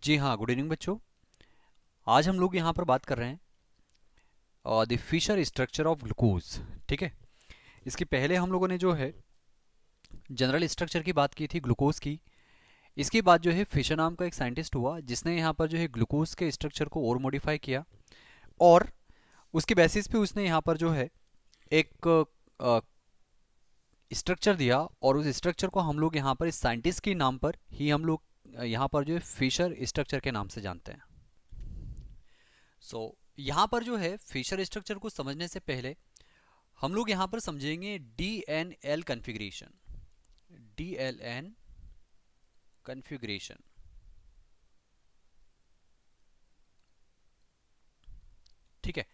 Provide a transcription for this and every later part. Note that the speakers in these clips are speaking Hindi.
जी हाँ, गुड इवनिंग बच्चों। आज हम लोग यहाँ पर बात कर रहे हैं the Fischer structure of glucose. ठीक है। इसके पहले हम लोगों ने जो है जनरल स्ट्रक्चर की बात की थी ग्लूकोज की। इसके बाद जो है फिशर नाम का एक साइंटिस्ट हुआ जिसने यहाँ पर जो है ग्लूकोज के स्ट्रक्चर को और मॉडिफाई किया, और उसके बेसिस पे उसने यहाँ पर जो है एक स्ट्रक्चर दिया, और उस स्ट्रक्चर को हम लोग यहाँ पर इस साइंटिस्ट के नाम पर ही हम लोग यहाँ पर जो है फिशर स्ट्रक्चर के नाम से जानते हैं। यहाँ पर जो है फिशर स्ट्रक्चर को समझने से पहले हम लोग यहाँ पर समझेंगे DNL कन्फिग्रेशन। DLN configuration. ठीक है।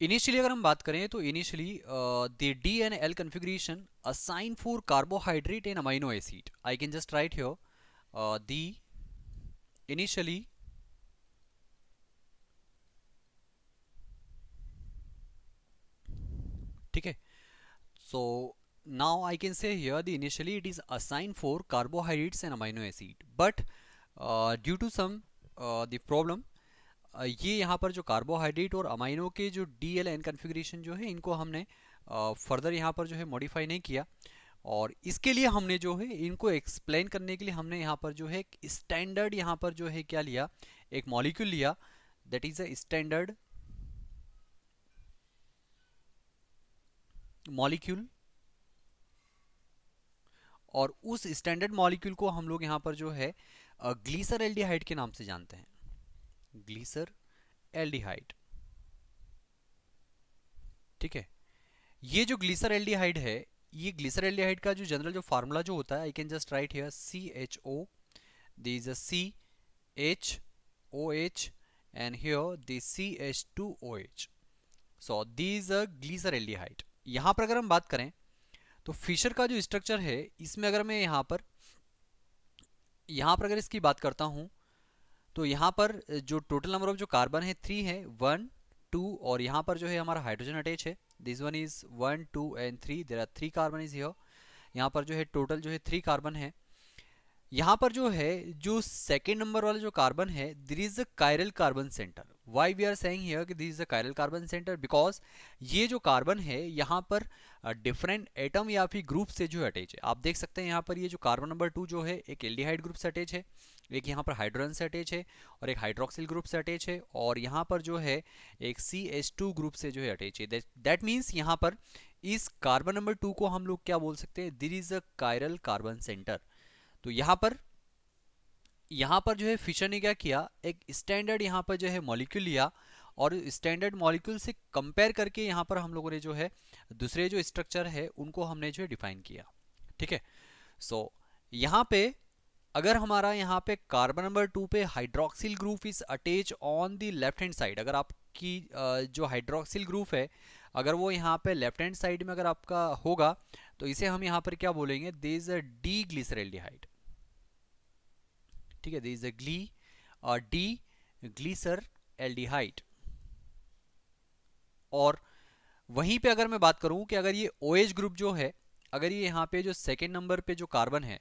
इनिशियली अगर हम बात करें तो initially the DNL configuration assign for carbohydrate and amino acid. I can just write here the initially ठीक है। So now I can say here the initially it is assigned for carbohydrates and amino acid, but due to some the problem, ये यहाँ पर जो कार्बोहाइड्रेट और अमाइनो के जो DLN कन्फिग्रेशन जो है इनको हमने फर्दर यहाँ पर जो है मॉडिफाई नहीं किया, और इसके लिए हमने जो है इनको एक्सप्लेन करने के लिए हमने यहाँ पर जो है एक स्टैंडर्ड यहाँ पर जो है क्या लिया, एक मॉलिक्यूल लिया, that is a standard molecule. और उस स्टैंडर्ड मॉलिक्यूल को हम लोग यहाँ पर जो है ग्लीसर एल्डिहाइड के नाम से जानते हैं। ग्लीसर एल्डिहाइड। ठीक है। ये जो ग्लीसर एल्डिहाइड है, ये ग्लीसर एल्डिहाइड का जो जनरल जो फार्मूला जो होता है, I can just write here CHO, this is CHOH, and here this CH2OH। So this a glyceraldehyde. यहाँ पर अगर हम बात करें तो फिशर का जो स्ट्रक्चर है इसमें अगर मैं यहाँ पर अगर इसकी बात करता हूँ तो यहाँ पर जो टोटल नंबर ऑफ जो कार्बन है 3 है, 1 2, और यहाँ पर जो है हमारा हाइड्रोजन अटैच है। This one is 1 2 and 3, there are 3 carbon is here. यहाँ पर जो है टोटल जो है 3 कार्बन है। यहाँ पर जो है जो सेकेंड नंबर वाला जो कार्बन है, this is a chiral carbon centre. Why we are saying here कि this is a chiral carbon centre, because ये जो कार्बन है यहाँ पर डिफरेंट एटम या फिर ग्रुप से जो अटैच है। आप देख सकते हैं यहाँ पर ये जो कार्बन नंबर 2 जो है एक एल्डिहाइड ग्रुप से अटैच है, एक यहाँ पर हाइड्रोजन से अटैच है, और एक हाइड्रोक्सिल ग्रुप से अटैच है, और यहाँ पर जो है एक CH2 ग्रुप से जो है अटैच है। दैट मीन्स यहाँ पर इस कार्बन नंबर 2 को हम लोग क्या बोल सकते हैं, this is a chiral carbon centre. तो यहाँ पर जो है फिशर ने क्या किया, एक स्टैंडर्ड यहाँ पर जो है मॉलिक्यूल लिया, और स्टैंडर्ड मॉलिक्यूल से कंपेयर करके यहाँ पर हम लोगों ने जो है दूसरे जो स्ट्रक्चर है उनको हमने जो है डिफाइन किया। ठीक है। सो यहाँ पे अगर हमारा यहाँ पे कार्बन नंबर 2 पे hydroxyl group is attach on the left hand side, अगर आपकी जो हाइड्रोक्सिल ग्रुप है अगर वो यहाँ पे लेफ्ट हैंड साइड में अगर आपका होगा तो इसे हम यहाँ पर क्या बोलेंगे, this is a D glyceraldehyde. ठीक है, this is a D glyceraldehyde. और वहीं पे अगर मैं बात करूं कि अगर ये OH ग्रुप जो है, अगर ये यहाँ पे जो सेकेंड नंबर पे जो कार्बन है,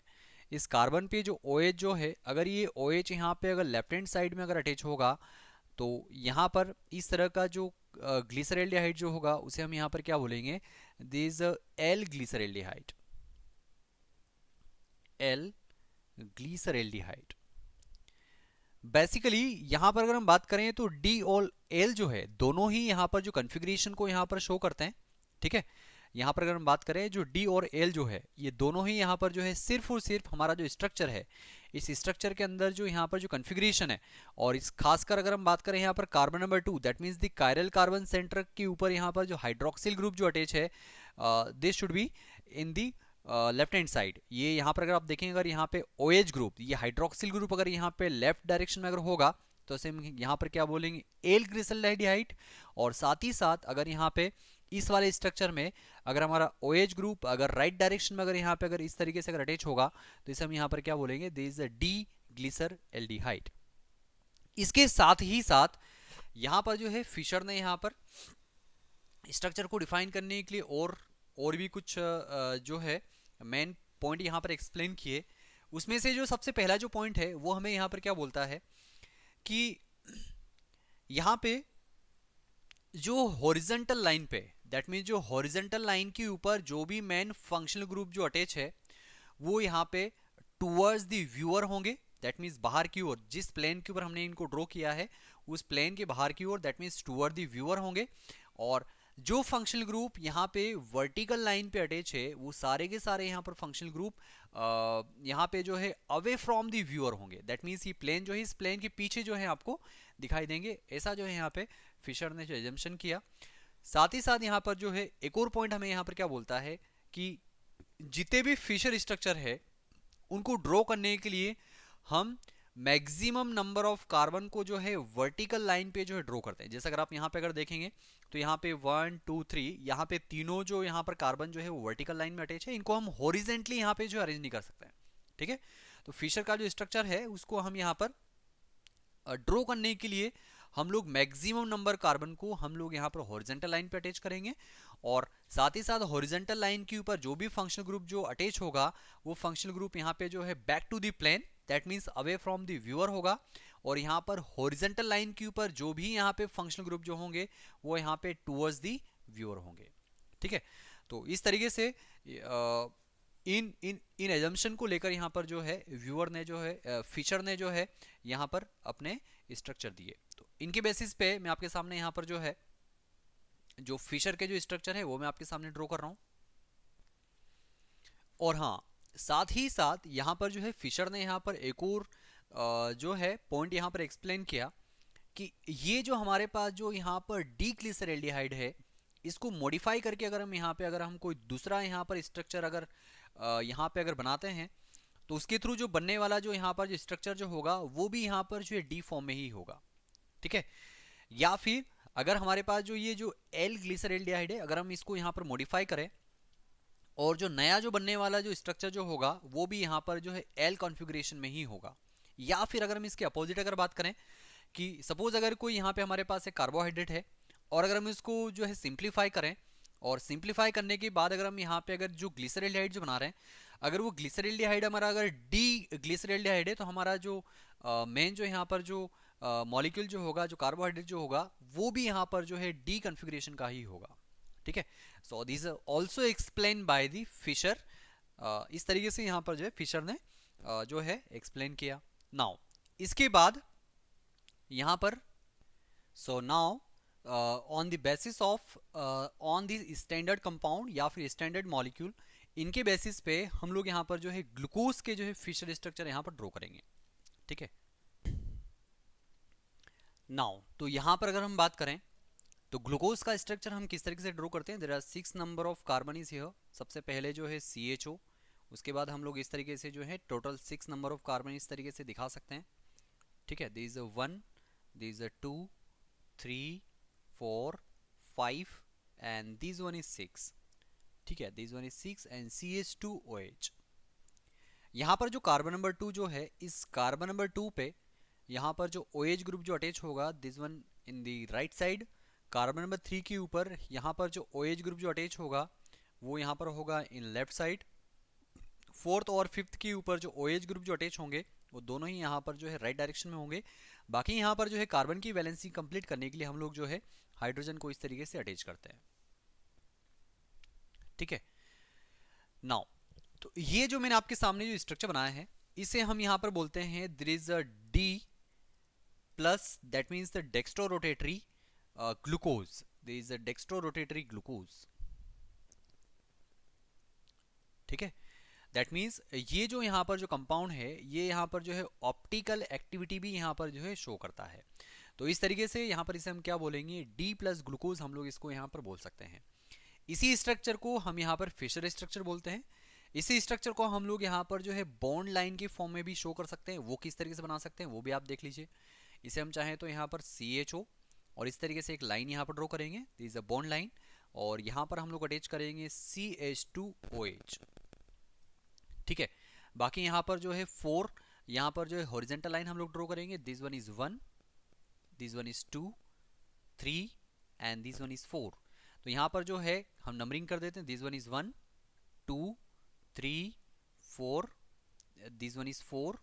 इस कार्बन पे जो OH जो है, अगर ये OH यहाँ पे अगर लेफ्ट हैंड साइड में अगर अटैच होगा तो यहाँ पर इस तरह का जो ग्लिसरल्डिहाइड जो होगा उसे हम यहाँ पर क्या बोलेंगे, this L glyceraldehyde. L glyceraldehyde. Basically यहाँ पर अगर हम बात करें तो डी और एल जो है दोनों ही यहाँ पर जो कन्फिग्रेशन को यहाँ पर शो करते हैं। ठीक है। यहाँ पर अगर हम बात करें जो डी और एल जो है ये दोनों ही यहाँ पर जो है सिर्फ और सिर्फ हमारा जो स्ट्रक्चर है, इस स्ट्रक्चर के अंदर जो यहाँ पर जो कन्फिग्रेशन है, और इस खासकर अगर हम बात करें यहाँ पर carbon number 2, that means the chiral carbon centre के ऊपर यहाँ पर जो हाइड्रोक्सिल ग्रुप जो अटैच है, this should be in the left hand side. ये यहाँ पर अगर आप देखें, अगर यहाँ पे OH ग्रुप, ये हाइड्रोक्सिल ग्रुप अगर यहाँ पे लेफ्ट डायरेक्शन में अगर होगा तो इसे हम यहाँ पर क्या बोलेंगे, एल ग्लिसरल्डिहाइड। और साथ ही साथ अगर यहाँ पे इस वाले स्ट्रक्चर में अगर हमारा OH ग्रुप अगर राइट डायरेक्शन में अगर यहाँ पे अगर इस तरीके से अगर अटैच होगा तो इसे हम यहाँ पर क्या बोलेंगे, this is a D glyceraldehyde. इसके साथ ही साथ यहाँ पर जो है फिशर ने यहाँ पर स्ट्रक्चर को डिफाइन करने के लिए और भी कुछ जो है मेन पॉइंट यहाँ पर एक्सप्लेन किए। उसमें से जो सबसे पहला जो पॉइंट है वो हमें यहाँ पर क्या बोलता है कि यहाँ पे जो हॉरिजॉन्टल लाइन पे, दैट मीन जो हॉरिजॉन्टल लाइन के ऊपर जो भी मेन फंक्शनल ग्रुप जो अटैच है वो यहाँ पे टूवर्ड्स द व्यूअर होंगे, दैट मीन्स बाहर की ओर, जिस प्लेन के ऊपर हमने इनको ड्रॉ किया है उस प्लेन के बाहर की ओर, that means toward the viewer होंगे। और जो फंक्शनल ग्रुप यहाँ पे वर्टिकल लाइन पे अटैच है वो सारे के सारे यहाँ पर फंक्शनल ग्रुप यहाँ पे जो है अवे फ्रॉम द व्यूअर होंगे, दैट मीन्स ये प्लेन जो है इस प्लेन के पीछे जो है आपको दिखाई देंगे। ऐसा जो है यहाँ पे फिशर ने जो एजम्पशन किया। साथ ही साथ यहाँ पर जो है एक और पॉइंट हमें यहाँ पर क्या बोलता है कि जितने भी फिशर स्ट्रक्चर है उनको ड्रॉ करने के लिए हम मैक्सिमम नंबर ऑफ कार्बन को जो है वर्टिकल लाइन पे जो है ड्रॉ करते हैं। जैसे अगर आप यहाँ पे अगर देखेंगे तो यहाँ पे 1 2 3 यहाँ पे तीनों जो यहाँ पर कार्बन जो है वो वर्टिकल लाइन में अटैच है, इनको हम हॉरिजेंटली यहाँ पे जो अरेंज नहीं कर सकते हैं। ठीक है, तो फिशर का जो स्ट्रक्चर है उसको हम यहाँ पर ड्रॉ करने के लिए हम लोग मैक्सिमम नंबर कार्बन को हम लोग यहाँ पर हॉरिजॉन्टल लाइन पे अटैच करेंगे। और साथ ही साथ हॉरिजॉन्टल लाइन के ऊपर जो भी फंक्शनल ग्रुप जो अटैच होगा वो फंक्शनल ग्रुप यहाँ पे जो है back to the plane, that means away from the viewer होगा। और यहाँ पर हॉरिजॉन्टल लाइन के ऊपर जो भी यहाँ पे फंक्शनल ग्रुप जो होंगे वो यहाँ पे टुवर्ड्स द व्यूअर होंगे। ठीक है, तो इस तरीके से इन इन इन एजम्पशन को लेकर यहाँ पर जो है व्यूअर ने जो है फिशर ने जो है यहाँ पर अपने स्ट्रक्चर दिए। तो इनके बेसिस पे मैं आपके सामने यहाँ पर जो है जो फिशर के जो स्ट्रक्चर है वो मैं आपके सामने ड्रॉ कर रहा हूँ। और हाँ, साथ ही साथ यहाँ पर जो है फिशर ने यहाँ पर एक और जो है पॉइंट यहाँ पर एक्सप्लेन किया कि ये जो हमारे पास जो यहाँ पर डीग्लिसरैल्डिहाइड है इसको मॉडिफाई करके अगर हम यहाँ पे अगर हम कोई दूसरा यहाँ पर स्ट्रक्चर अगर यहाँ पे अगर बनाते हैं तो उसके थ्रू जो बनने वाला जो यहाँ पर जो स्ट्रक्चर जो होगा वो भी यहाँ पर जो है डी फॉर्म में ही होगा। ठीक है, या फिर अगर हमारे पास जो ये जो एल ग्लिसरैल्डिहाइड है अगर हम इसको यहाँ पर मॉडिफाई करें और जो नया जो बनने वाला जो स्ट्रक्चर जो होगा वो भी यहाँ पर जो है एल कॉन्फ़िगरेशन में ही होगा। या फिर अगर हम इसके अपोजिट अगर बात करें कि सपोज अगर कोई यहाँ पे हमारे पास एक कार्बोहाइड्रेट है और अगर हम इसको जो है सिंप्लीफाई करें और सिंप्लीफाई करने के बाद अगर हम यहाँ पे अगर जो ग्लिसरैल्डिहाइड जो बना रहे हैं अगर वो ग्लिसरैल्डिहाइड हमारा अगर डी ग्लिसरैल्डिहाइड है तो हमारा जो मेन जो यहाँ पर जो मॉलिक्यूल जो होगा जो कार्बोहाइड्रेट जो होगा वो भी यहाँ पर जो है डी कॉन्फ़िगरेशन का ही होगा। ठीक है, so this also explain by the Fischer. इस तरीके से यहाँ पर जो है फिशर ने जो है एक्सप्लेन किया। नाउ इसके बाद यहाँ पर so now on the basis of on the standard compound या फिर स्टैंडर्ड मॉलिक्यूल इनके बेसिस पे हम लोग यहाँ पर जो है ग्लूकोज के जो है फिशर स्ट्रक्चर यहाँ पर ड्रॉ करेंगे। ठीक है, नाउ तो यहाँ पर अगर हम बात करें तो ग्लूकोज का स्ट्रक्चर हम किस तरीके से ड्रॉ करते हैं। There are 6 number of carbon is here. सबसे पहले जो है CHO, उसके बाद हम लोग इस तरीके से जो है टोटल 6 नंबर ऑफ कार्बन इस तरीके से दिखा सकते हैं। ठीक है, this 1, this 2, 3, 4, 5 and this one is 6। ठीक है, this one is 6 and CH2OH। यहाँ पर जो कार्बन नंबर 2 जो है इस कार्बन नंबर 2 पे यहाँ पर जो OH ग्रुप जो अटैच होगा this one in the right side, carbon number 3 के ऊपर यहाँ पर जो OH ग्रुप जो अटैच होगा वो यहाँ पर होगा इन लेफ्ट साइड। फोर्थ और फिफ्थ के ऊपर जो OH ग्रुप जो अटैच होंगे वो दोनों ही यहाँ पर जो है राइट डायरेक्शन में होंगे। बाकी यहाँ पर जो है कार्बन की वैलेंसी कंप्लीट करने के लिए हम लोग जो है हाइड्रोजन को इस तरीके से अटैच करते हैं। ठीक है, नाउ तो ये जो मैंने आपके सामने जो स्ट्रक्चर बनाया है इसे हम यहाँ पर बोलते हैं there is a D plus, that means the dextrorotatory glucose, there is a dextrorotatory glucose. ठीक है, दैट मीन्स ये जो यहाँ पर जो कंपाउंड है ये यहाँ पर जो है ऑप्टिकल एक्टिविटी भी यहाँ पर जो है शो करता है। तो इस तरीके से यहाँ पर इसे हम क्या बोलेंगे D प्लस ग्लूकोज हम लोग इसको यहाँ पर बोल सकते हैं। इसी स्ट्रक्चर को हम यहाँ पर फिशर स्ट्रक्चर बोलते हैं। इसी स्ट्रक्चर को हम लोग यहाँ पर जो है बॉन्ड लाइन के फॉर्म में भी शो कर सकते हैं। वो किस तरीके से बना सकते हैं वो भी आप देख लीजिए। इसे हम चाहें तो यहाँ पर CHO और इस तरीके से एक लाइन यहाँ पर ड्रॉ करेंगे, this is a bond line, और यहाँ पर हम लोग अटैच करेंगे CH2OH। ठीक है, बाकी यहाँ पर जो है 4 यहाँ पर जो है हॉरिजॉन्टल लाइन हम लोग ड्रॉ करेंगे, this one is 1, this one is 2, 3 and this one is 4। तो यहाँ पर जो है हम नंबरिंग कर देते हैं, this one is 1, 2, 3, 4 this one is 4,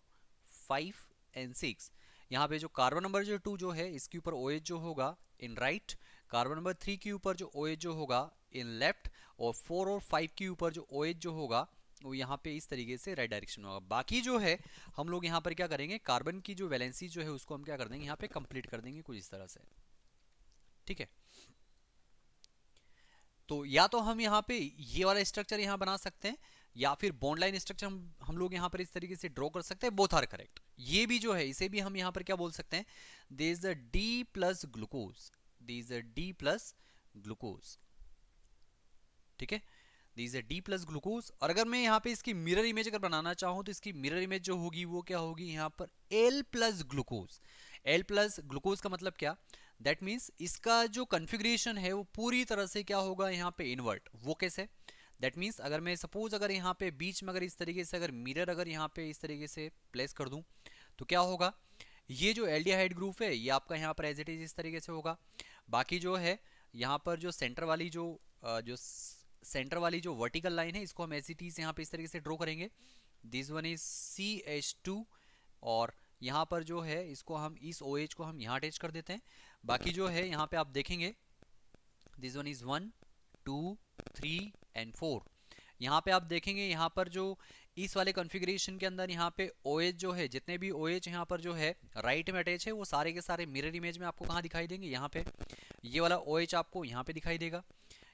5 and 6। यहाँ पे जो कार्बन नंबर जो 2 जो है इसके ऊपर OH जो होगा इन राइट, कार्बन नंबर 3 के ऊपर जो OH जो होगा इन लेफ्ट, और 4 और 5 के ऊपर जो OH जो होगा वो यहाँ पे इस तरीके से राइट डायरेक्शन में होगा। बाकी जो है हम लोग यहाँ पर क्या करेंगे, कार्बन की जो वैलेंसी जो है उसको हम क्या कर देंगे यहाँ पे कंप्लीट कर देंगे कुछ इस तरह से, ठीक है। तो या तो हम यहाँ पे ये वाला स्ट्रक्चर यहाँ बना सकते हैं, या फिर बॉन्ड लाइन स्ट्रक्चर हम लोग यहाँ पर इस तरीके से ड्रॉ कर सकते हैं। Both are correct. ये भी जो है इसे भी हम यहाँ पर क्या बोल सकते हैं, there is a D plus glucose, there is a D plus glucose, ठीक है, there is a D plus glucose. और अगर मैं यहाँ पे इसकी मिरर इमेज अगर बनाना चाहूँ तो इसकी मिरर इमेज जो होगी वो क्या होगी, यहाँ पर L plus glucose. L plus glucose का मतलब क्या, दैट मीन्स इसका जो कन्फिग्रेशन है वो पूरी तरह से क्या होगा यहाँ पे इन्वर्ट। वो कैसे, दैट मीन्स अगर मैं सपोज अगर यहाँ पे बीच में अगर इस तरीके से अगर मिरर अगर यहाँ पे इस तरीके से प्लेस कर दूं तो क्या होगा, ये जो एल्डिहाइड ग्रुप है ये आपका यहाँ पर एज इट इज इस तरीके से होगा। बाकी जो है यहाँ पर जो सेंटर वाली जो सेंटर वाली जो वर्टिकल लाइन है इसको हम एज इट इज यहाँ पे इस तरीके से ड्रॉ करेंगे। दिस वन इज CH2, और यहाँ पर जो है इसको हम इस OH को हम यहाँ अटैच कर देते हैं। बाकी जो है यहाँ पे आप देखेंगे दिस वन इज 1, 2, 3 एंड 4। यहाँ पे आप देखेंगे यहाँ पर जो इस वाले कॉन्फ़िगरेशन के अंदर यहाँ पे OH जो है, जितने भी OH यहाँ पर जो है राइट में अटैच है वो सारे के सारे मिरर इमेज में आपको कहाँ दिखाई देंगे, यहाँ पे। ये वाला OH आपको यहाँ पे दिखाई देगा,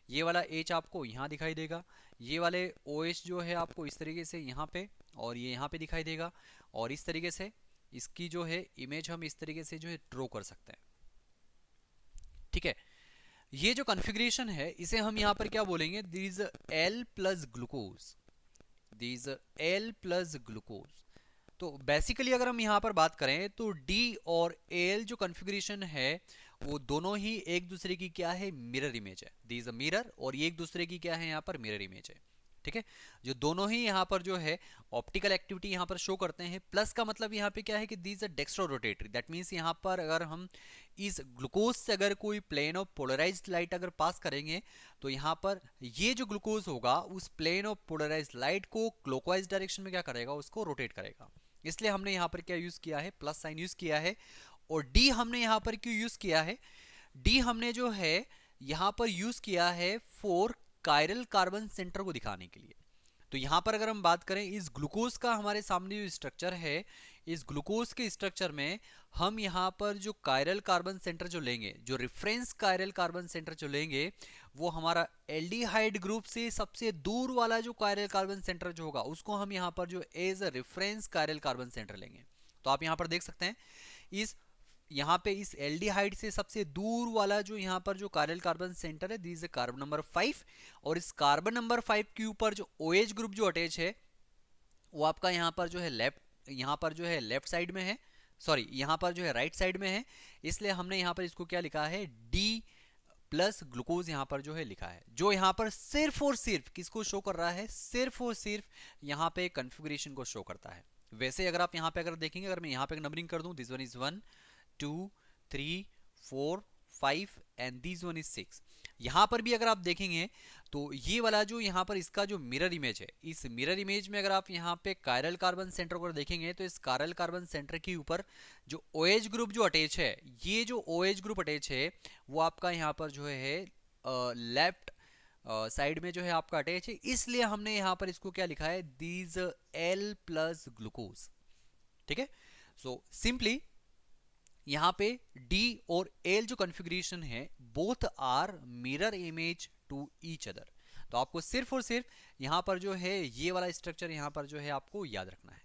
ये वाला H आपको यहाँ दिखाई देगा, ये वाले OH जो है आपको इस तरीके से यहाँ पे, और ये यहाँ पे दिखाई देगा। और इस तरीके से इसकी जो है इमेज हम इस तरीके से जो है ड्रॉ कर सकते हैं, ठीक है। ये जो कॉन्फ़िगरेशन है इसे हम यहाँ पर क्या बोलेंगे, this L plus glucose, this L plus glucose. तो बेसिकली अगर हम यहाँ पर बात करें तो D और Al जो कॉन्फ़िगरेशन है वो दोनों ही एक दूसरे की क्या है, मिरर इमेज है। दिस अ मिरर, और ये एक दूसरे की क्या है यहाँ पर मिरर इमेज है, ठीक है। जो दोनों ही यहाँ पर जो है ऑप्टिकल एक्टिविटी यहाँ पर शो करते हैं। प्लस का मतलब यहाँ पे क्या है कि these a dextrorotatory, that means यहाँ पर अगर हम इस ग्लूकोज से अगर कोई प्लेन ऑफ पोलराइज्ड लाइट अगर पास करेंगे तो यहाँ पर ये जो ग्लूकोज होगा उस प्लेन ऑफ पोलराइज्ड लाइट को क्लॉकवाइज डायरेक्शन में क्या करेगा, उसको रोटेट करेगा। इसलिए हमने यहाँ पर क्या यूज किया है, प्लस साइन यूज किया है। और डी हमने यहाँ पर क्यों यूज किया है, डी हमने जो है यहाँ पर यूज किया है फॉर कायरल कार्बन सेंटर को दिखाने के लिए। तो यहाँ पर अगर हम बात करें इस ग्लूकोज का हमारे सामने जो स्ट्रक्चर है, इस ग्लूकोज के स्ट्रक्चर में हम यहाँ पर जो कायरल कार्बन सेंटर जो लेंगे, जो रेफरेंस कायरल कार्बन सेंटर जो लेंगे वो हमारा एल्डिहाइड ग्रुप से सबसे दूर वाला जो कायरल कार्बन सेंटर जो होगा उसको हम यहाँ पर जो as a reference chiral carbon centre लेंगे। तो आप यहाँ पर देख सकते हैं इस यहाँ पे इस एल्डिहाइड से सबसे दूर वाला जो यहाँ पर जो कायरल कार्बन सेंटर है दिस कार्बन नंबर 5, और इस कार्बन नंबर 5 के ऊपर जो OH ग्रुप जो अटैच है वो आपका यहाँ पर जो है लेफ्ट साइड में है, सॉरी यहाँ पर जो है राइट साइड में है। इसलिए हमने यहाँ पर इसको क्या लिखा है, D प्लस ग्लूकोज यहाँ पर जो है लिखा है, जो यहाँ पर सिर्फ और सिर्फ किसको शो कर रहा है, सिर्फ और सिर्फ यहाँ पे कॉन्फ़िगरेशन को शो करता है। वैसे अगर आप यहाँ पे अगर देखेंगे, अगर मैं यहाँ पे नंबरिंग कर दूं, this one is 1, 2, 3, 4, 5 and this one is 6। यहाँ पर भी अगर आप देखेंगे तो ये वाला जो यहाँ पर इसका जो मिरर इमेज है, इस मिरर इमेज में अगर आप यहाँ पे कायरल कार्बन सेंटर को देखेंगे तो इस कायरल कार्बन सेंटर के ऊपर जो OH ग्रुप जो अटैच है, ये जो OH ग्रुप अटैच है वो आपका यहाँ पर जो है लेफ्ट साइड में जो है आपका अटैच है। इसलिए हमने यहाँ पर इसको क्या लिखा है, दीज L प्लस ग्लूकोज, ठीक है। सो सिंपली यहाँ पे D और L जो कॉन्फ़िगरेशन है both are mirror image to each other. तो आपको सिर्फ और सिर्फ यहाँ पर जो है ये वाला स्ट्रक्चर यहाँ पर जो है आपको याद रखना है।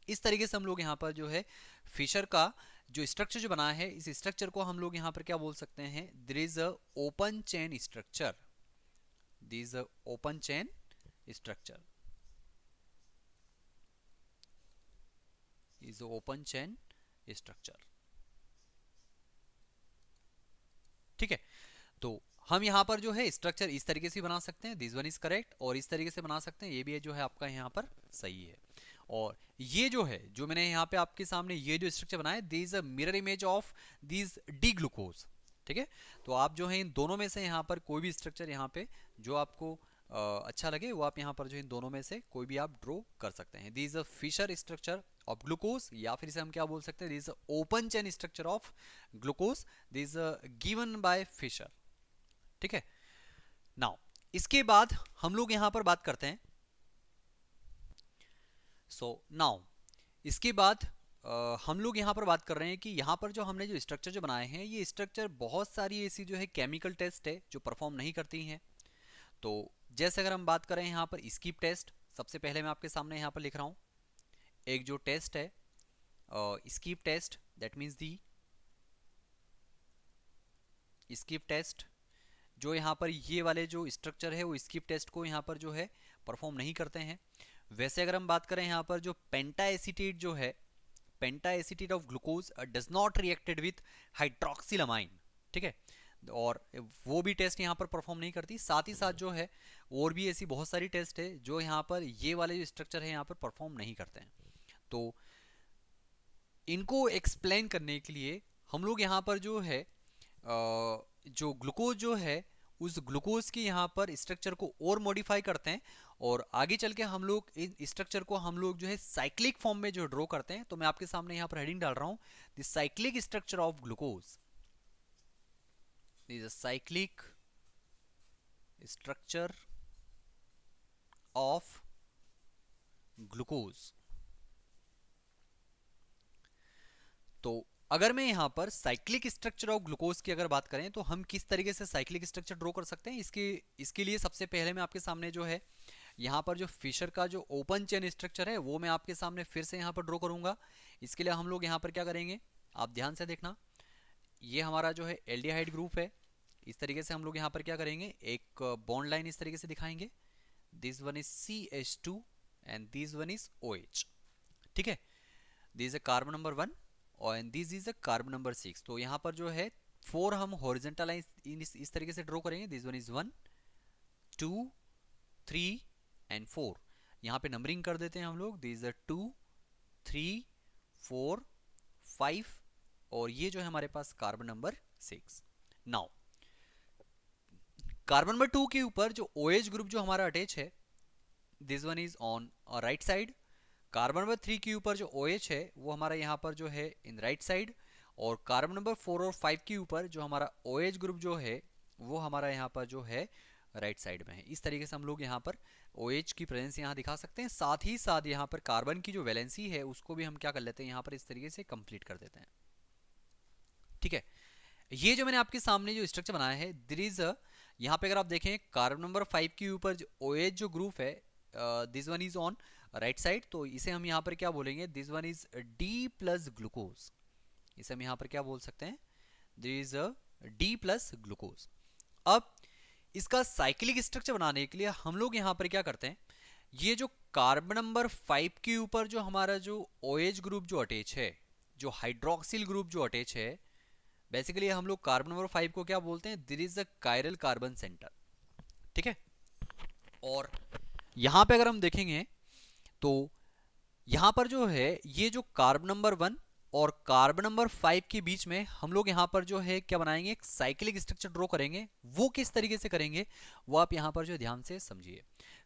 इस तरीके से हम लोग यहाँ पर जो है फिशर का जो स्ट्रक्चर जो बना है, इस स्ट्रक्चर को हम लोग यहाँ पर क्या बोल सकते हैं, there is a open chain structure, this is a open chain structure, is open chain structure, ठीक है। तो हम यहाँ पर जो है स्ट्रक्चर इस तरीके से बना सकते हैं, दिस वन इज करेक्ट, और इस तरीके से बना सकते हैं, ये भी है जो है आपका यहाँ पर सही है। और ये जो है जो मैंने यहाँ पे आपके सामने ये जो स्ट्रक्चर बनाया, this a mirror image of this D glucose, ठीक है। तो आप जो है इन दोनों में से यहाँ पर कोई भी स्ट्रक्चर यहाँ पे जो आपको अच्छा लगे वो आप यहाँ पर जो इन दोनों में से कोई भी आप ड्रॉ कर सकते हैं। This is a Fischer structure of glucose, या फिर इसे हम क्या बोल सकते हैं, this is open chain structure of glucose, this given by Fischer. ठीक है, नाउ इसके बाद हम लोग यहाँ पर बात करते हैं। नाउ इसके बाद हम लोग यहाँ पर बात कर रहे हैं कि यहाँ पर जो हमने जो स्ट्रक्चर जो बनाए हैं, ये स्ट्रक्चर बहुत सारी ऐसी जो है केमिकल टेस्ट है जो परफॉर्म नहीं करती हैं। तो जैसे अगर हम बात करें यहाँ पर स्कीप टेस्ट, सबसे पहले मैं आपके सामने यहाँ पर लिख रहा हूँ एक जो टेस्ट है skip test, that means the skip test, जो यहाँ पर ये वाले जो स्ट्रक्चर है वो स्कीप टेस्ट को यहाँ पर जो है परफॉर्म नहीं करते हैं। वैसे अगर हम बात करें यहाँ पर जो पेंटा एसीटेट जो है, penta acetate of glucose does not reacted with hydroxylamine, ठीक है, और वो भी टेस्ट यहाँ पर परफॉर्म नहीं करती। साथ ही साथ जो है और भी ऐसी बहुत सारी टेस्ट है जो यहाँ पर ये वाले जो स्ट्रक्चर है यहाँ पर परफॉर्म नहीं करते हैं। तो इनको एक्सप्लेन करने के लिए हम लोग यहाँ पर जो है जो ग्लूकोज जो है उस ग्लूकोज की यहाँ पर स्ट्रक्चर को और मॉडिफाई करते हैं, और आगे चल के हम लोग इस स्ट्रक्चर को हम लोग जो है साइक्लिक फॉर्म में जो ड्रॉ करते हैं। तो मैं आपके सामने यहाँ पर हेडिंग डाल रहा हूँ, the cyclic structure of glucose, this cyclic structure of glucose. तो अगर मैं यहाँ पर साइक्लिक स्ट्रक्चर ऑफ ग्लूकोज की अगर बात करें तो हम किस तरीके से साइक्लिक स्ट्रक्चर ड्रॉ कर सकते हैं, इसके लिए सबसे पहले मैं आपके सामने जो है यहाँ पर जो फिशर का जो ओपन चेन स्ट्रक्चर है वो मैं आपके सामने फिर से यहाँ पर ड्रॉ करूंगा। इसके लिए हम लोग यहाँ पर क्या करेंगे, आप ध्यान से देखना, ये हमारा जो है एल्डिहाइड ग्रुप है। इस तरीके से हम लोग यहाँ पर क्या करेंगे, एक बॉन्ड लाइन इस तरीके से दिखाएंगे, this one is CH2 and this one is OH, ठीक है, दिस इज कार्बन नंबर 1 और this is a carbon number 6। तो यहाँ पर जो है 4 हम हॉरिजॉन्टल लाइन इस तरीके से ड्रॉ करेंगे, दिस वन इज 1 2 3 एंड 4। यहाँ पे नंबरिंग कर देते हैं हम लोग, दिस इज 2 3 4 5 और ये जो है हमारे पास carbon number 6। Now carbon number 2 के ऊपर जो OH ग्रुप जो हमारा अटैच है, this one is on right side. Carbon number 3 के ऊपर जो OH है वो हमारा यहाँ पर जो है इन राइट साइड, और कार्बन नंबर 4 और 5 के ऊपर जो हमारा OH ग्रुप जो है वो हमारा यहाँ पर जो है राइट साइड में है। इस तरीके से हम लोग यहाँ पर OH की प्रेजेंस यहाँ दिखा सकते हैं। साथ ही साथ यहाँ पर कार्बन की जो वैलेंसी है उसको भी हम क्या कर लेते हैं, यहाँ पर इस तरीके से कंप्लीट कर देते हैं। ठीक है, ये जो मैंने आपके सामने जो स्ट्रक्चर बनाया है, दिस इज यहाँ पे अगर आप देखें कार्बन नंबर 5 के ऊपर जो OH जो ग्रुप है, this one is on right side, तो इसे हम यहाँ पर क्या बोलेंगे, this one is D plus glucose. इसे हम यहाँ पर क्या बोल सकते हैं, this is D plus glucose. अब इसका साइक्लिक स्ट्रक्चर बनाने के लिए हम लोग यहाँ पर क्या करते हैं, ये जो कार्बन नंबर 5 के ऊपर जो हमारा जो OH ग्रुप जो अटैच है, जो हाइड्रोक्सिल ग्रुप जो अटैच है, बेसिकली हम लोग कार्बन नंबर 5 को क्या बोलते हैं, this is a chiral carbon centre. ठीक है, और यहां पे अगर हम देखेंगे तो यहां पर जो है ये जो कार्बन नंबर 1 और कार्बन नंबर 5 के बीच में हम लोग यहां पर जो है क्या बनाएंगे, एक साइक्लिक स्ट्रक्चर ड्रॉ करेंगे। वो किस तरीके से करेंगे वो आप यहां पर जो ध्यान से समझिए।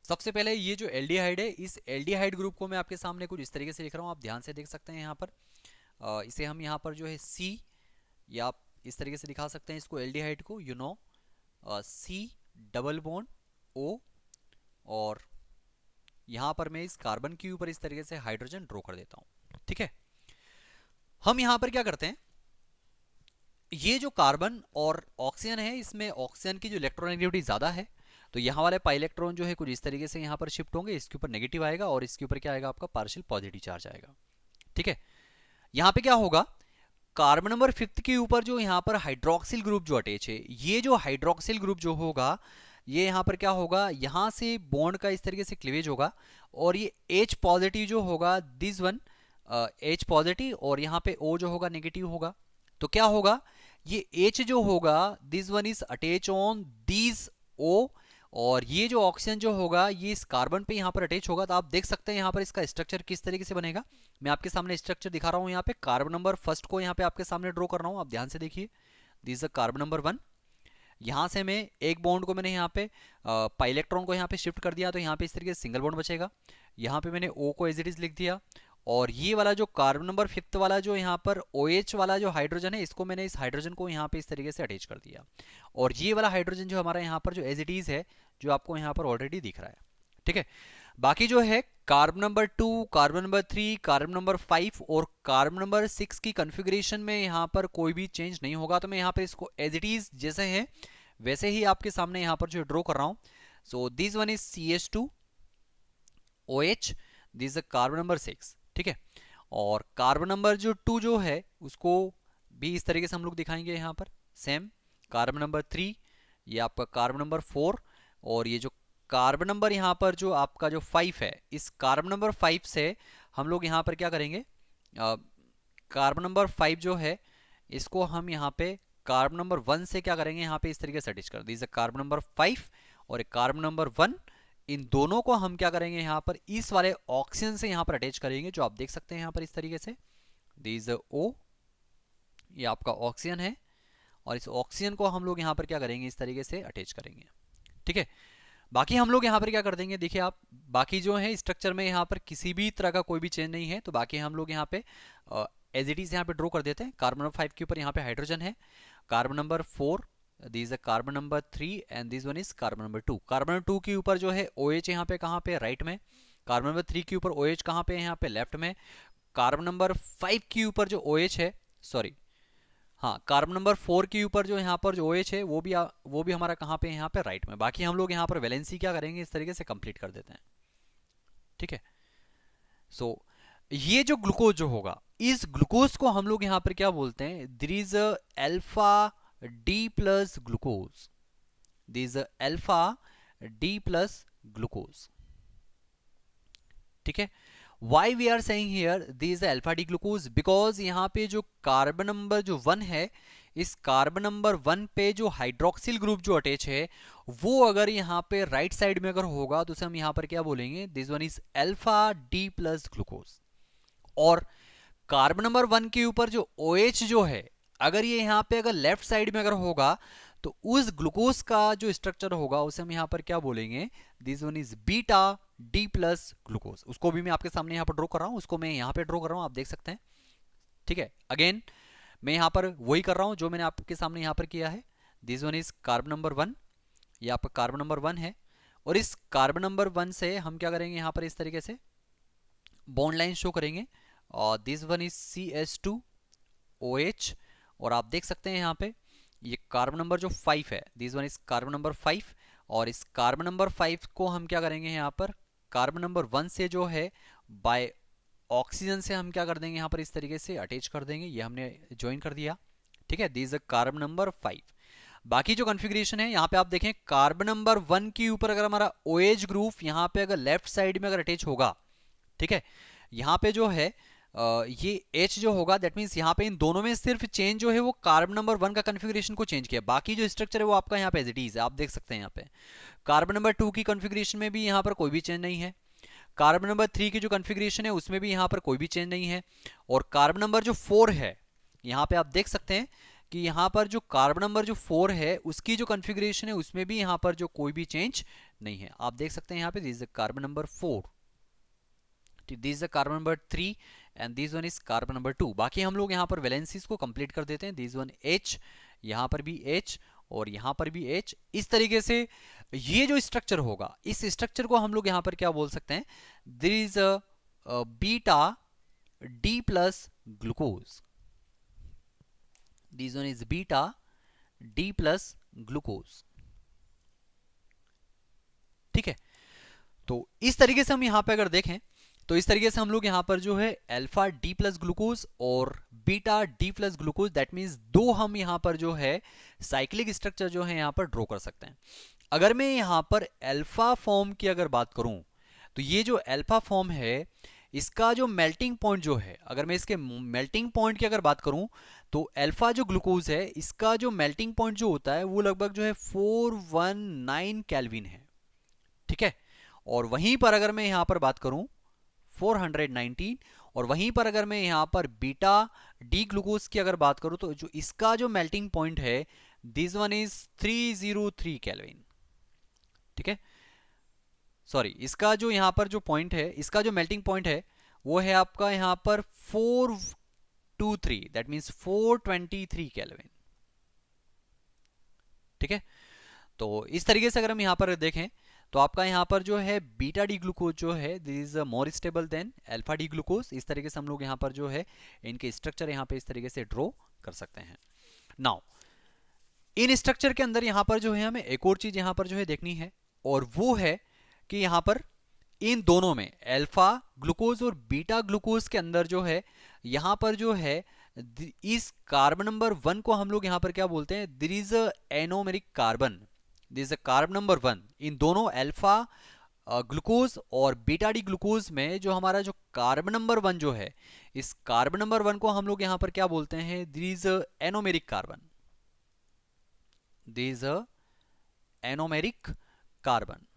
सबसे पहले ये जो एल्डिहाइड है, इस एल्डिहाइड ग्रुप को मैं आपके सामने कुछ इस तरीके से लिख रहा हूं, आप ध्यान से देख सकते हैं। यहाँ पर इसे हम यहाँ पर जो है C, या आप इस तरीके से दिखा सकते हैं इसको एल्डिहाइड को, you know C double bond O, और यहां पर मैं इस कार्बन के ऊपर इस तरीके से हाइड्रोजन ड्रॉ कर देता हूं। ठीक है, हम यहां पर क्या करते हैं, ये जो कार्बन और ऑक्सीजन है इसमें ऑक्सीजन की जो इलेक्ट्रोनेगेटिविटी ज्यादा है, तो यहाँ वाले पाई इलेक्ट्रॉन जो है कुछ इस तरीके से यहाँ पर शिफ्ट होंगे, इसके ऊपर नेगेटिव आएगा और इसके ऊपर क्या आएगा, आपका पार्शियल पॉजिटिव चार्ज आएगा। ठीक है, यहाँ पे क्या होगा, कार्बन नंबर 5 के ऊपर जो यहाँ पर हाइड्रोक्सिल ग्रुप जो अटैच है, ये जो हाइड्रोक्सिल ग्रुप जो होगा ये यहाँ पर क्या होगा, यहाँ से बॉन्ड का इस तरीके से क्लीवेज होगा, और ये H पॉजिटिव जो होगा, दिस वन H पॉजिटिव, और यहाँ पे O जो होगा नेगेटिव होगा। तो क्या होगा, ये H जो होगा this one is attach on this O, और ये जो ऑक्सीजन जो होगा ये इस कार्बन पे यहाँ पर अटैच होगा। तो आप देख सकते हैं यहाँ पर इसका स्ट्रक्चर किस तरीके से बनेगा। मैं आपके सामने स्ट्रक्चर दिखा रहा हूँ, यहाँ पे कार्बन नंबर फर्स्ट को यहाँ पे आपके सामने ड्रॉ कर रहा हूँ, आप ध्यान से देखिए, दिस इज कार्बन नंबर 1, यहाँ से मैं एक बॉन्ड को मैंने यहाँ पे पाई इलेक्ट्रॉन को यहाँ पे शिफ्ट कर दिया, तो यहाँ पे इस तरीके से सिंगल बॉन्ड बचेगा। यहाँ पे मैंने O को एज इट इज लिख दिया, और ये वाला जो कार्बन नंबर 5 वाला जो यहाँ पर OH वाला जो हाइड्रोजन है, इसको मैंने इस हाइड्रोजन को यहाँ पे इस तरीके से अटैच कर दिया। और ये वाला हाइड्रोजन जो हमारा यहाँ पर जो एज इट इज है, जो आपको यहाँ पर ऑलरेडी दिख रहा है, ठीक है। बाकी जो है carbon number 2, carbon number 3, carbon number 5 और कार्बन नंबर 6 की कॉन्फ़िगरेशन में यहाँ पर कोई भी चेंज नहीं होगा। तो मैं यहाँ पर इसको एज इट इज जैसे है वैसे ही आपके सामने यहाँ पर जो ड्रॉ कर रहा हूँ। So this one is CH2 OH, this is carbon number 6, ठीक है। और कार्बन नंबर जो 2 जो है उसको भी इस तरीके से हम लोग दिखाएंगे यहाँ पर सेम। कार्बन नंबर 3, ये आपका कार्बन नंबर 4, और ये जो कार्बन नंबर यहाँ पर जो आपका जो 5 है, इस कार्बन नंबर 5 से हम लोग यहाँ पर क्या करेंगे, कार्बन नंबर 5 जो है इसको हम यहाँ पे कार्बन नंबर 1 से क्या करेंगे, यहाँ पे इस तरीके से अटैच कर दीजिए कार्बन नंबर 5 और एक कार्बन नंबर 1। इन दोनों को हम क्या करेंगे, यहाँ पर इस वाले ऑक्सीजन से यहाँ पर अटैच करेंगे, जो आप देख सकते हैं यहाँ पर इस तरीके से। दिस O, ये आपका ऑक्सीजन है, और इस ऑक्सीजन को हम लोग यहाँ पर क्या करेंगे, इस तरीके से अटैच करेंगे, ठीक है। बाकी हम लोग यहाँ पर क्या कर देंगे, देखिए आप, बाकी जो है स्ट्रक्चर में यहाँ पर किसी भी तरह का कोई भी चेंज नहीं है, तो बाकी हम लोग यहाँ पे एज इट इज यहाँ पे ड्रॉ कर देते हैं। कार्बन नंबर 5 के ऊपर यहाँ पे हाइड्रोजन है, carbon number 4, this carbon number 3 and this one is carbon number 2। Carbon number 2 के ऊपर जो है OH यहाँ पे कहाँ पे, राइट में। कार्बन नंबर 3 के ऊपर OH कहाँ पे है, यहाँ पे लेफ्ट में। कार्बन नंबर 5 के ऊपर जो OH है, सॉरी हाँ, कार्बन नंबर 4 के ऊपर जो यहाँ पर जो OH है वो भी हमारा कहाँ पे है, यहाँ पे राइट में। बाकी हम लोग यहाँ पर वैलेंसी क्या करेंगे, इस तरीके से कंप्लीट कर देते हैं, ठीक है। सो ये जो ग्लूकोज जो होगा, इस ग्लूकोज को हम लोग यहाँ पर क्या बोलते हैं, there is alpha D plus glucose, this is alpha D plus glucose, ठीक है। Why we are saying here this is alpha D glucose, because यहाँ पे जो कार्बन नंबर जो 1 है, इस कार्बन नंबर 1 पे जो हाइड्रोक्सिल ग्रुप जो अटैच है, वो अगर यहाँ पे राइट साइड में अगर होगा तो उसे हम यहाँ पर क्या बोलेंगे, this one is alpha D plus glucose. और कार्बन नंबर 1 के ऊपर जो OH जो है, अगर ये यहाँ पे अगर लेफ्ट साइड में अगर होगा तो उस ग्लूकोज का जो स्ट्रक्चर होगा उसे हम यहाँ पर क्या बोलेंगे, this one is beta D plus glucose. उसको भी मैं आपके सामने यहाँ पर ड्रॉ कर रहा हूँ, उसको मैं यहाँ पे ड्रॉ कर रहा हूँ, आप देख सकते हैं, ठीक है। अगेन मैं यहाँ पर वही कर रहा हूँ जो मैंने आपके सामने यहाँ पर किया है। This one is carbon number 1, ये आपका कार्बन नंबर 1 है, और इस कार्बन नंबर 1 से हम क्या करेंगे, यहाँ पर इस तरीके से बॉन्ड लाइन शो करेंगे, और this one is CH2 OH, और आप देख सकते हैं यहाँ पे ये कार्बन नंबर जो 5 है, this one is carbon number 5, और इस कार्बन नंबर 5 को हम क्या करेंगे, यहाँ पर कार्बन नंबर 1 से जो है बाय ऑक्सीजन से हम क्या कर देंगे, यहाँ पर इस तरीके से अटैच कर देंगे, ये हमने ज्वाइन कर दिया, ठीक है। This is carbon number 5। बाकी जो कॉन्फ़िगरेशन है यहाँ पे आप देखें, कार्बन नंबर 1 के ऊपर अगर हमारा OH ग्रुप यहाँ पे अगर लेफ्ट साइड में अगर अटैच होगा, ठीक है, यहाँ पे जो है ये H जो होगा, दैट मीन्स यहाँ पे इन दोनों में सिर्फ चेंज जो है वो कार्बन नंबर 1 का कॉन्फ़िगरेशन को चेंज किया, बाकी जो स्ट्रक्चर है वो आपका यहाँ पे एज इट इज है, आप देख सकते हैं यहाँ पे। कार्बन नंबर 2 की कॉन्फ़िगरेशन में भी यहाँ पर कोई भी चेंज नहीं है, कार्बन नंबर 3 की जो कॉन्फ़िगरेशन है उसमें भी यहाँ पर कोई भी चेंज नहीं है, और कार्बन नंबर जो 4 है, यहाँ पे आप देख सकते हैं कि यहाँ पर जो कार्बन नंबर जो 4 है उसकी जो कॉन्फ़िगरेशन है उसमें भी यहाँ पर जो कोई भी चेंज नहीं है, आप देख सकते हैं यहाँ पे this is carbon number 4, this is carbon number 3 and this one is carbon number 2। बाकी हम लोग यहाँ पर वैलेंसीज को कंप्लीट कर देते हैं, दिस वन H, यहाँ पर भी H और यहाँ पर भी H। इस तरीके से ये जो स्ट्रक्चर होगा, इस स्ट्रक्चर को हम लोग यहाँ पर क्या बोल सकते हैं, there is beta D plus glucose, this one is beta D plus glucose, ठीक है। तो इस तरीके से हम यहाँ पे अगर देखें तो इस तरीके से हम लोग यहाँ पर जो है अल्फा D प्लस ग्लूकोज और beta D plus glucose, that means दो हम यहाँ पर जो है साइक्लिक स्ट्रक्चर जो है यहाँ पर ड्रॉ कर सकते हैं। अगर मैं यहाँ पर अल्फा फॉर्म की अगर बात करूं तो ये जो अल्फा फॉर्म है इसका जो मेल्टिंग पॉइंट जो है, अगर मैं इसके मेल्टिंग पॉइंट की अगर बात करूं तो अल्फा जो ग्लूकोज है इसका जो मेल्टिंग पॉइंट जो होता है वो लगभग जो है 419 केल्विन है, ठीक है। और वहीं पर अगर मैं यहाँ पर बात करूं 419, और वहीं पर अगर मैं यहाँ पर बीटा D ग्लूकोज की अगर बात करूं तो जो इसका जो मेल्टिंग पॉइंट है दिस वन इज 303 केल्विन। ठीक है, सॉरी, इसका जो यहाँ पर जो पॉइंट है, इसका जो मेल्टिंग पॉइंट है वो है आपका यहाँ पर 423, दैट मीन्स 423 केल्विन। ठीक है, तो इस तरीके से अगर हम यहाँ पर देखें तो आपका यहाँ पर जो है बीटा डी ग्लूकोज जो है this is more stable then alpha D glucose. इस तरीके से हम लोग यहाँ पर जो है इनके स्ट्रक्चर यहाँ पे इस तरीके से ड्रॉ कर सकते हैं। नाउ इन स्ट्रक्चर के अंदर यहाँ पर जो है हमें एक और चीज यहाँ पर जो है देखनी है, और वो है कि यहाँ पर इन दोनों में अल्फा ग्लूकोज और बीटा ग्लूकोज के अंदर जो है यहाँ पर जो है इस कार्बन नंबर 1 को हम लोग यहाँ पर क्या बोलते हैं, this is anomeric carbon, this is carbon number 1। इन दोनों अल्फा ग्लूकोज और बीटा डी ग्लूकोज में जो हमारा जो कार्बन नंबर 1 जो है, इस कार्बन नंबर 1 को हम लोग यहाँ पर क्या बोलते हैं, this is anomeric carbon, this is anomeric carbon.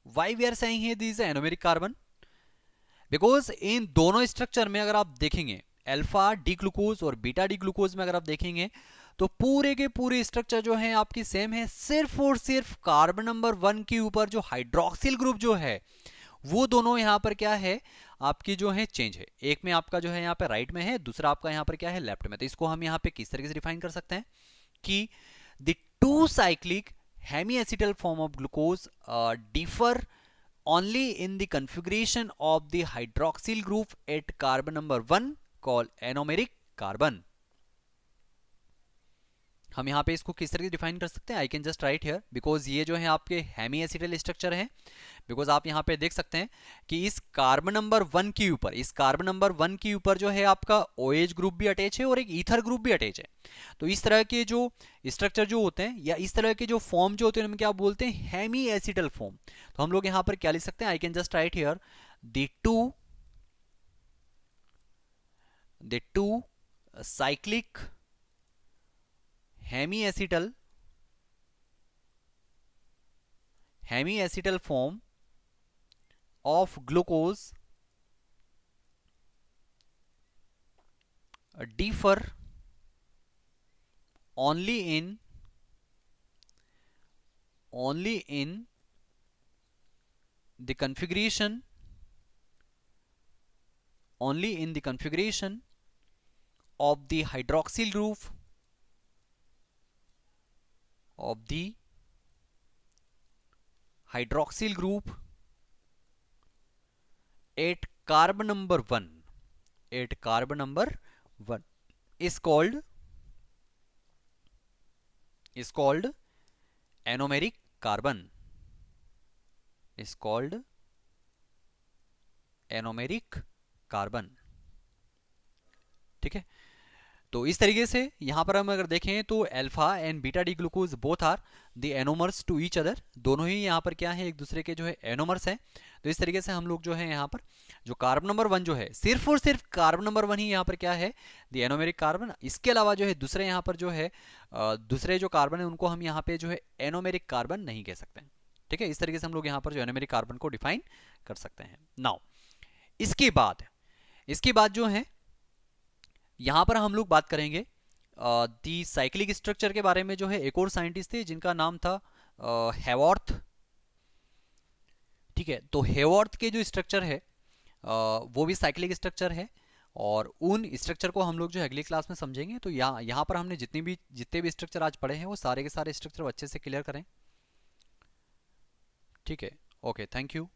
Why we are saying here this is anomeric carbon? Because इन दोनों स्ट्रक्चर में अगर आप देखेंगे अल्फा डी ग्लूकोज और बीटा डी ग्लूकोज में अगर आप देखेंगे तो पूरे के पूरे स्ट्रक्चर जो है आपकी सेम है, सिर्फ और सिर्फ कार्बन नंबर 1 के ऊपर जो हाइड्रोक्सिल ग्रुप जो है वो दोनों यहाँ पर क्या है आपकी जो है चेंज है। एक में आपका जो है यहाँ पे राइट में है, दूसरा आपका यहाँ पर क्या है लेफ्ट में। तो इसको हम यहाँ पे किस तरीके से डिफाइन कर सकते हैं कि the two cyclic hemiacetal form of glucose differ only in the configuration of the hydroxyl group at carbon number 1 called anomeric carbon। हम यहाँ पे इसको किस तरह से डिफाइन कर सकते हैं, आई can just write here, because ये जो है आपके हेमी एसिटल स्ट्रक्चर है। बिकॉज आप यहाँ पे देख सकते हैं कि इस कार्बन नंबर 1 के ऊपर, इस कार्बन नंबर 1 के ऊपर जो है आपका OH ग्रुप भी अटैच है और एक ईथर ग्रुप भी अटैच है। तो इस तरह के जो स्ट्रक्चर जो होते हैं या इस तरह के जो फॉर्म जो होते हैं उनमें क्या बोलते हैं, हेमी एसिटल फॉर्म। तो हम लोग यहाँ पर क्या लिख सकते हैं, आई can just write here the two cyclic hemiacetal form of glucose differ only in the configuration of the hydroxyl group at carbon number 1 is called anomeric carbon, ठीक है। तो इस तरीके से यहां पर हम अगर देखें तो alpha and beta D glucose both are the anomers to each other, दोनों ही यहां पर क्या है एक दूसरे के जो है एनोमर्स हैं। तो इस तरीके से हम लोग जो है यहां पर जो कार्बन नंबर 1 जो है सिर्फ और सिर्फ कार्बन नंबर 1 ही यहां पर क्या है द एनोमेरिक कार्बन। इसके अलावा जो है दूसरे यहां पर जो है दूसरे जो कार्बन है उनको हम यहाँ पे जो है एनोमेरिक कार्बन नहीं कह सकते हैं। ठीक है, इस तरीके से हम लोग यहाँ पर जो एनोमेरिक कार्बन को डिफाइन कर सकते हैं। नाउ इसके बाद जो है यहां पर हम लोग बात करेंगे दी साइक्लिक स्ट्रक्चर के बारे में। जो है एक और साइंटिस्ट थे जिनका नाम था हेवॉर्थ। ठीक है, तो हेवॉर्थ के जो स्ट्रक्चर है वो भी साइक्लिक स्ट्रक्चर है और उन स्ट्रक्चर को हम लोग जो अगली क्लास में समझेंगे। तो यहाँ पर हमने जितने भी स्ट्रक्चर आज पढ़े हैं वो सारे के सारे स्ट्रक्चर अच्छे से क्लियर करें। ठीक है, ओके, थैंक यू।